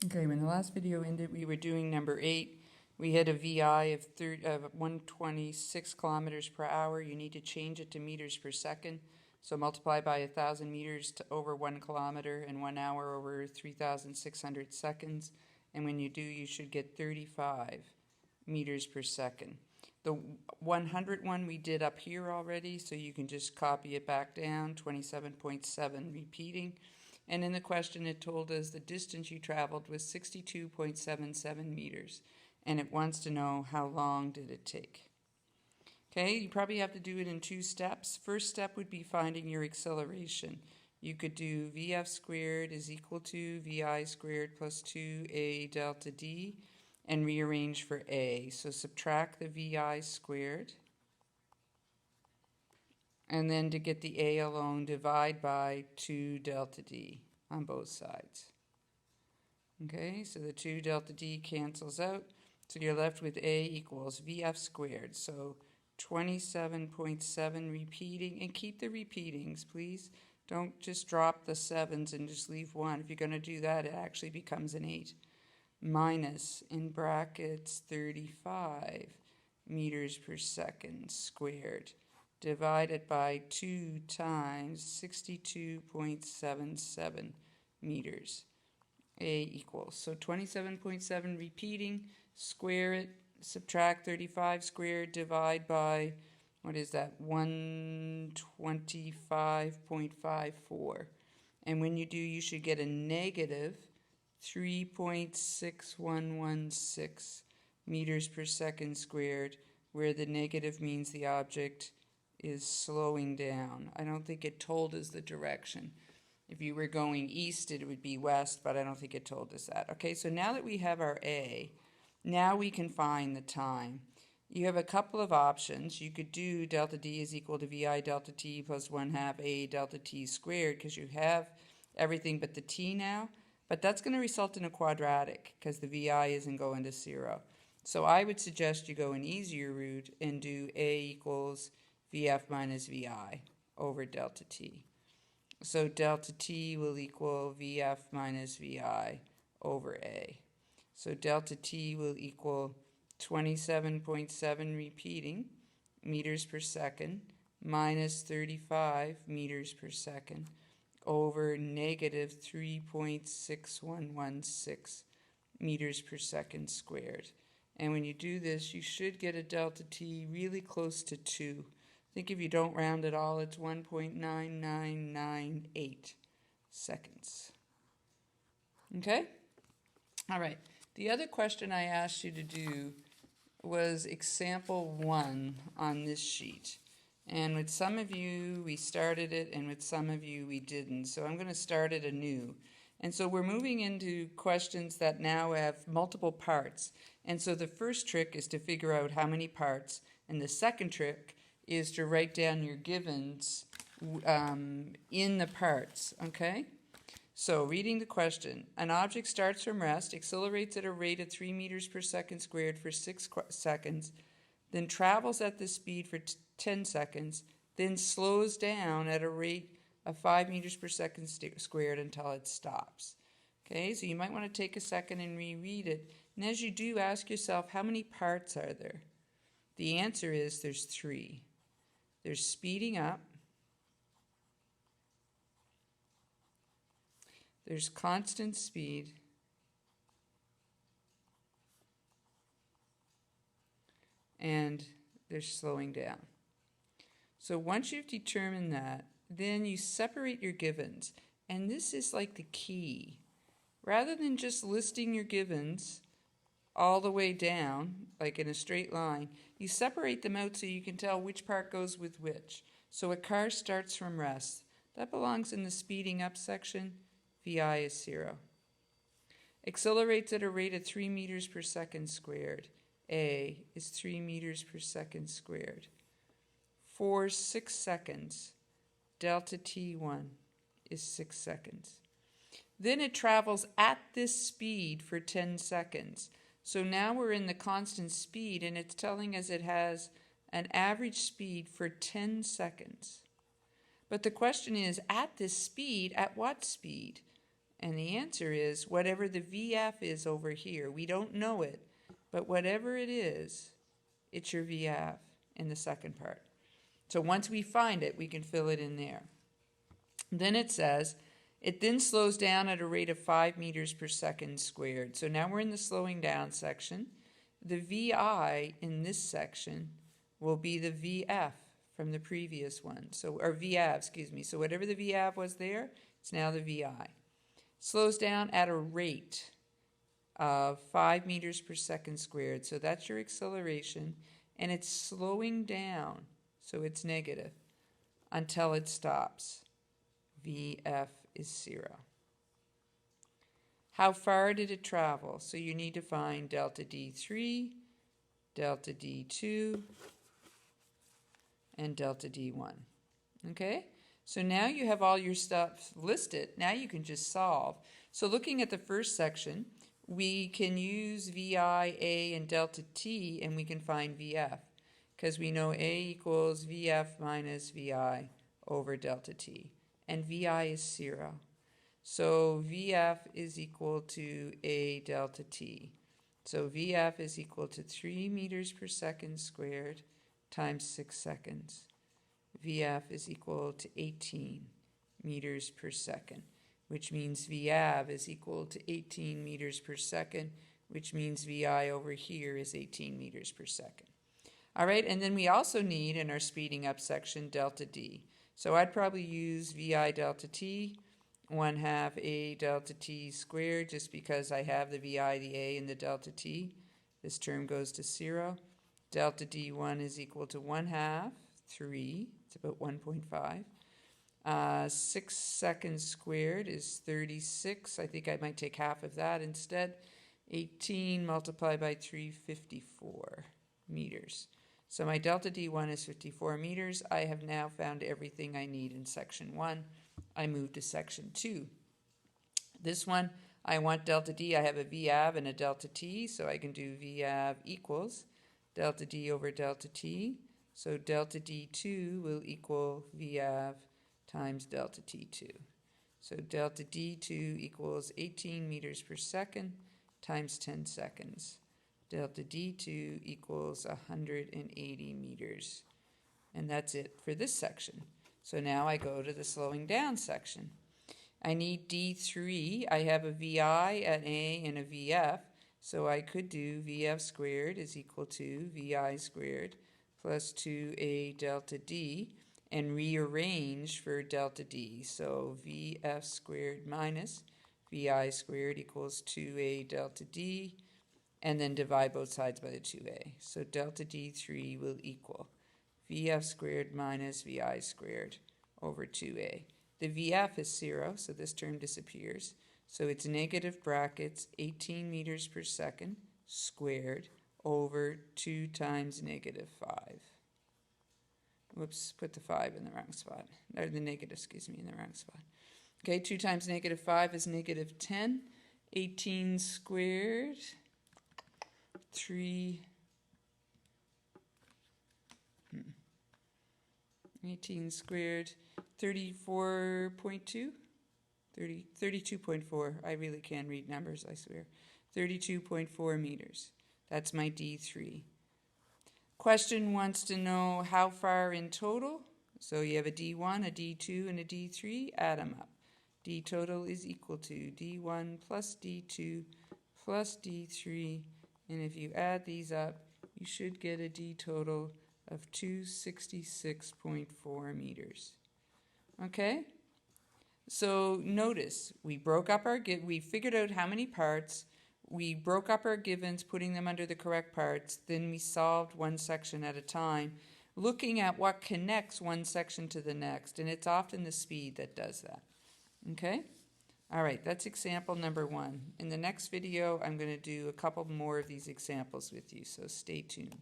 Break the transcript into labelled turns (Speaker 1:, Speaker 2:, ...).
Speaker 1: Okay, when the last video ended, we were doing number 8. We had a VI of 126 kilometers per hour. You need to change it to meters per second. So multiply by 1,000 meters to over 1 kilometer and 1 hour over 3,600 seconds. And when you do, you should get 35 meters per second. The 100 one we did up here already, so you can just copy it back down, 27.7 repeating. And in the question, it told us the distance you traveled was 62.77 meters. And it wants to know how long did it take. Okay, you probably have to do it in 2 steps. First step would be finding your acceleration. You could do Vf squared is equal to Vi squared plus 2a delta d and rearrange for a. So subtract the Vi squared. And then to get the a alone, divide by 2 delta d on both sides. Okay, so the 2 delta d cancels out. So you're left with a equals Vf squared. So 27.7 repeating, and keep the repeatings, please. Don't just drop the 7s and just leave 1. If you're going to do that, it actually becomes an 8. Minus, in brackets, 35 meters per second squared, divided by 2 times 62.77 meters. A equals, so 27.7 repeating, square it, subtract 35 squared, divide by, what is that, 125.54. And when you do, you should get a negative 3.6116 meters per second squared, where the negative means the object is slowing down. I don't think it told us the direction. If you were going east, it would be west, but I don't think it told us that. Okay, so now that we have our A, now we can find the time. You have a couple of options. You could do delta D is equal to VI delta T plus 1/2 A delta T squared, because you have everything but the T now, but that's going to result in a quadratic because the VI isn't going to 0. So I would suggest you go an easier route and do A equals VF minus VI over delta T. So delta T will equal Vf minus Vi over A. So delta T will equal 27.7 repeating meters per second minus 35 meters per second over negative 3.6116 meters per second squared. And when you do this, you should get a delta T really close to 2. I think if you don't round it all, it's 1.9998 seconds. Okay? All right. The other question I asked you to do was example 1 on this sheet. And with some of you, we started it, and with some of you, we didn't. So I'm going to start it anew. And so we're moving into questions that now have multiple parts. And so the first trick is to figure out how many parts, and the second trick is to write down your givens in the parts, okay? So reading the question, an object starts from rest, accelerates at a rate of 3 meters per second squared for 6 seconds, then travels at this speed for 10 seconds, then slows down at a rate of 5 meters per second squared until it stops. Okay, so you might want to take a second and reread it. And as you do, ask yourself, how many parts are there? The answer is there's 3. There's speeding up, there's constant speed, and there's slowing down. So once you've determined that, then you separate your givens. And this is like the key. Rather than just listing your givens all the way down, like in a straight line, you separate them out so you can tell which part goes with which. So a car starts from rest. That belongs in the speeding up section. Vi is 0. Accelerates at a rate of 3 meters per second squared. A is 3 meters per second squared. For 6 seconds, delta T1 is 6 seconds. Then it travels at this speed for 10 seconds. So now we're in the constant speed, and it's telling us it has an average speed for 10 seconds. But the question is, at this speed, at what speed? And the answer is whatever the VF is over here. We don't know it, but whatever it is, it's your VF in the second part. So once we find it, we can fill it in there. Then it says, it then slows down at a rate of 5 meters per second squared. So now we're in the slowing down section. The VI in this section will be the VF from the previous one. So, or VAV, excuse me. So whatever the VAV was there, it's now the VI. Slows down at a rate of 5 meters per second squared. So that's your acceleration. And it's slowing down, so it's negative, until it stops. VF is 0. How far did it travel? So you need to find delta D3, delta D2, and delta D1. Okay? So now you have all your stuff listed. Now you can just solve. So looking at the first section, we can use VI, A, and delta T, and we can find VF, because we know A equals VF minus VI over delta T, and VI is 0. So VF is equal to A delta T. So VF is equal to 3 meters per second squared times 6 seconds. VF is equal to 18 meters per second, which means VAV is equal to 18 meters per second, which means VI over here is 18 meters per second. All right, and then we also need, in our speeding up section, delta D. So I'd probably use VI delta T, 1/2 A delta T squared, just because I have the VI, the A, and the delta T. This term goes to 0. Delta D1 is equal to 1/2, 3. It's about 1.5. 6 seconds squared is 36. I think I might take half of that instead. 18 multiplied by 3, 54 meters. So my delta D1 is 54 meters. I have now found everything I need in section 1. I move to section 2. This one, I want delta D. I have a VAV and a delta T, so I can do VAV equals delta D over delta T. So delta D2 will equal VAV times delta T2. So delta D2 equals 18 meters per second times 10 seconds. Delta D2 equals 180 meters. And that's it for this section. So now I go to the slowing down section. I need D3. I have a VI, an A, and a VF. So I could do VF squared is equal to VI squared plus 2A delta D, and rearrange for delta D. So VF squared minus VI squared equals 2A delta D, and then divide both sides by the 2A. So delta D3 will equal VF squared minus VI squared over 2A. The VF is 0, so this term disappears. So it's negative brackets 18 meters per second squared over 2 times negative 5. Whoops, put the 5 in the wrong spot. Or the negative, excuse me, in the wrong spot. Okay, 2 times negative 5 is negative 10. 18 squared, 3, 18 squared, 34.2? 32.4. I really can read numbers, I swear. 32.4 meters. That's my D3. Question wants to know how far in total. So you have a D1, a D2, and a D3. Add them up. D total is equal to D1 plus D2 plus D3. And if you add these up, you should get a D total of 266.4 meters. Okay? So notice, we broke up we figured out how many parts. We broke up our givens, putting them under the correct parts. Then we solved one section at a time, looking at what connects one section to the next. And it's often the speed that does that. Okay? All right, that's example number 1. In the next video, I'm going to do a couple more of these examples with you, so stay tuned.